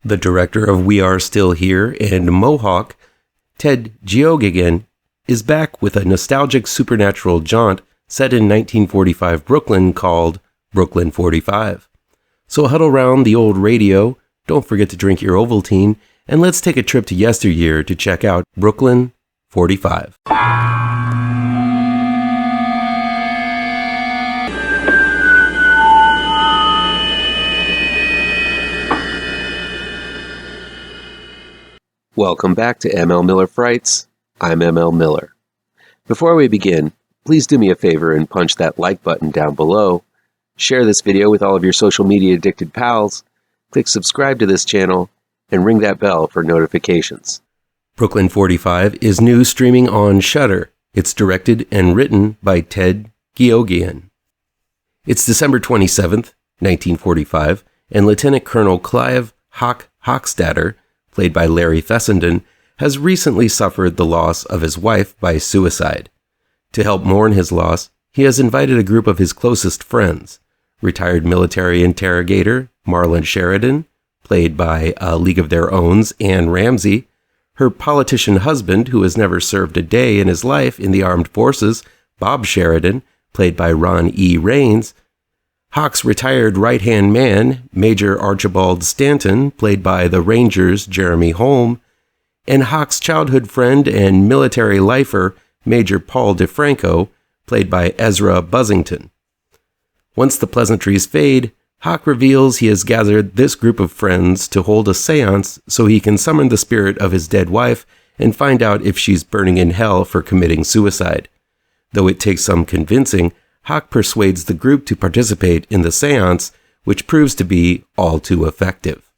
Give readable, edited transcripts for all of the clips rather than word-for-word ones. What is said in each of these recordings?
The director of We Are Still Here and Mohawk, Ted Geoghegan, is back with a nostalgic supernatural jaunt set in 1945 Brooklyn called Brooklyn 45. So huddle round the old radio, don't forget to drink your Ovaltine, and let's take a trip to yesteryear to check out Brooklyn 45. Welcome back to ML Miller Frights. I'm ML Miller. Before we begin, please do me a favor and punch that like button down below. Share this video with all of your social media addicted pals. Click subscribe to this channel and ring that bell for notifications. Brooklyn 45 is new streaming on Shudder. It's directed and written by Ted Geoghegan. It's December 27th, 1945, and Lieutenant Colonel Clive Hochstadter, played by Larry Fessenden, has recently suffered the loss of his wife by suicide. To help mourn his loss, he has invited a group of his closest friends: retired military interrogator Marlon Sheridan, played by A League of Their Own's Anne Ramsey, her politician husband who has never served a day in his life in the armed forces, Bob Sheridan, played by Ron E. Raines, Hawk's retired right-hand man, Major Archibald Stanton, played by the Rangers' Jeremy Holm, and Hawk's childhood friend and military lifer, Major Paul DeFranco, played by Ezra Buzzington. Once the pleasantries fade, Hawk reveals he has gathered this group of friends to hold a seance so he can summon the spirit of his dead wife and find out if she's burning in hell for committing suicide. Though it takes some convincing, Hawk persuades the group to participate in the seance, which proves to be all too effective.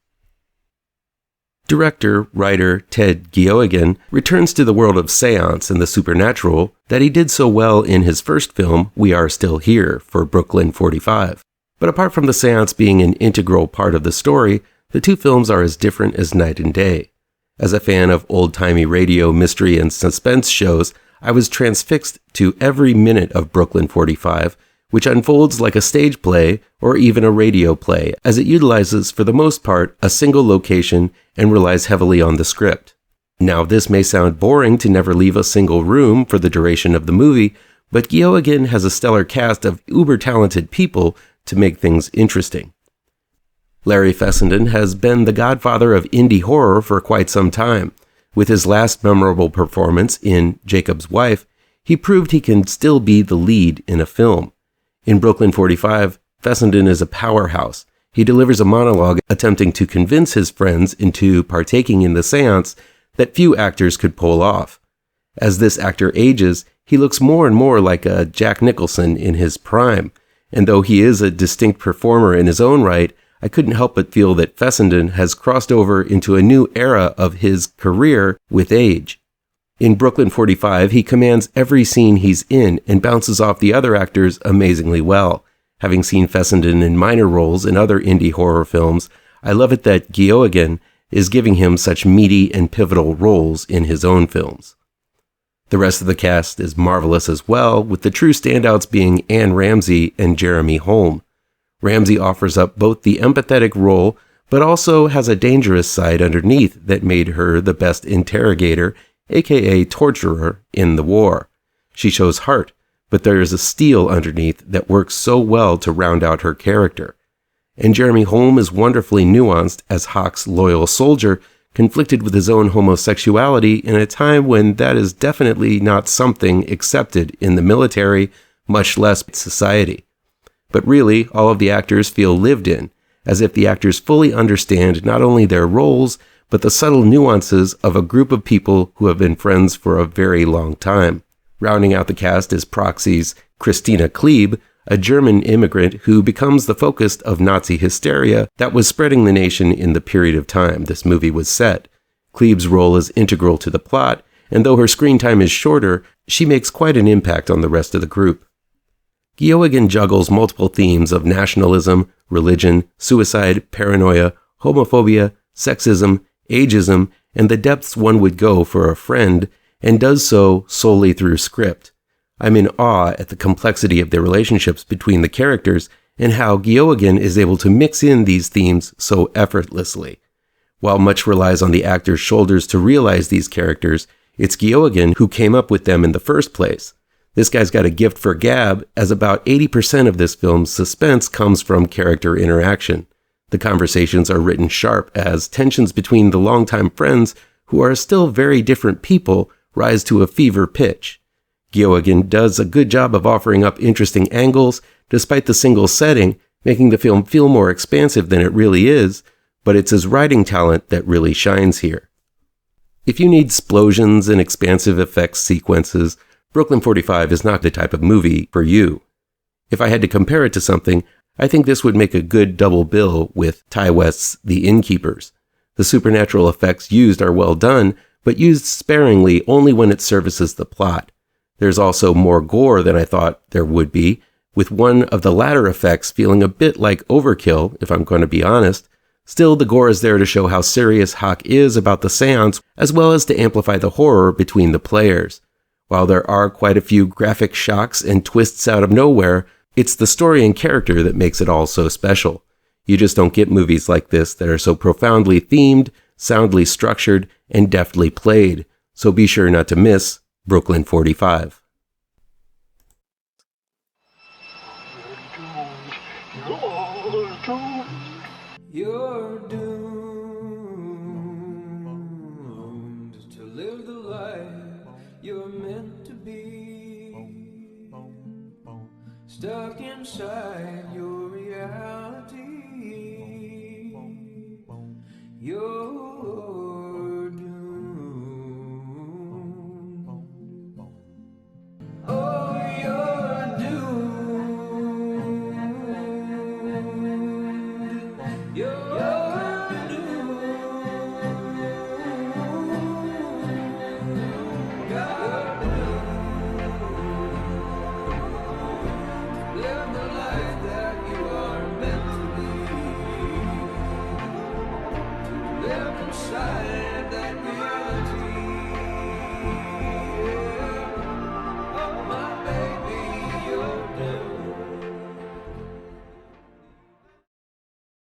Director-writer Ted Geoghegan returns to the world of seance and the supernatural that he did so well in his first film, We Are Still Here, for Brooklyn 45. But apart from the seance being an integral part of the story, the two films are as different as night and day. As a fan of old-timey radio mystery and suspense shows, I was transfixed to every minute of Brooklyn 45, which unfolds like a stage play or even a radio play, as it utilizes, for the most part, a single location and relies heavily on the script. Now, this may sound boring to never leave a single room for the duration of the movie, but Geoghegan has a stellar cast of uber-talented people to make things interesting. Larry Fessenden has been the godfather of indie horror for quite some time. With his last memorable performance in Jacob's Wife, he proved he can still be the lead in a film. In Brooklyn 45, Fessenden is a powerhouse. He delivers a monologue attempting to convince his friends into partaking in the seance that few actors could pull off. As this actor ages, he looks more and more like a Jack Nicholson in his prime, and though he is a distinct performer in his own right, I couldn't help but feel that Fessenden has crossed over into a new era of his career with age. In Brooklyn 45, he commands every scene he's in and bounces off the other actors amazingly well. Having seen Fessenden in minor roles in other indie horror films, I love it that Geoghegan is giving him such meaty and pivotal roles in his own films. The rest of the cast is marvelous as well, with the true standouts being Anne Ramsey and Jeremy Holm. Ramsey offers up both the empathetic role, but also has a dangerous side underneath that made her the best interrogator, aka torturer, in the war. She shows heart, but there is a steel underneath that works so well to round out her character. And Jeremy Holm is wonderfully nuanced as Hawk's loyal soldier, conflicted with his own homosexuality in a time when that is definitely not something accepted in the military, much less society. But really, all of the actors feel lived in, as if the actors fully understand not only their roles, but the subtle nuances of a group of people who have been friends for a very long time. Rounding out the cast is Proxy's Christina Klebe, a German immigrant who becomes the focus of Nazi hysteria that was spreading the nation in the period of time this movie was set. Klebe's role is integral to the plot, and though her screen time is shorter, she makes quite an impact on the rest of the group. Geoghegan juggles multiple themes of nationalism, religion, suicide, paranoia, homophobia, sexism, ageism, and the depths one would go for a friend, and does so solely through script. I'm in awe at the complexity of the relationships between the characters and how Geoghegan is able to mix in these themes so effortlessly. While much relies on the actor's shoulders to realize these characters, it's Geoghegan who came up with them in the first place. This guy's got a gift for gab, as about 80% of this film's suspense comes from character interaction. The conversations are written sharp as tensions between the longtime friends, who are still very different people, rise to a fever pitch. Geoghegan does a good job of offering up interesting angles, despite the single setting, making the film feel more expansive than it really is, but it's his writing talent that really shines here. If you need explosions and expansive effects sequences, Brooklyn 45 is not the type of movie for you. If I had to compare it to something, I think this would make a good double bill with Ti West's The Innkeepers. The supernatural effects used are well done, but used sparingly only when it services the plot. There's also more gore than I thought there would be, with one of the latter effects feeling a bit like overkill, if I'm going to be honest. Still, the gore is there to show how serious Hawk is about the seance, as well as to amplify the horror between the players. While there are quite a few graphic shocks and twists out of nowhere, it's the story and character that makes it all so special. You just don't get movies like this that are so profoundly themed, soundly structured, and deftly played. So be sure not to miss Brooklyn 45. You're doomed to live the life you're meant to be, stuck inside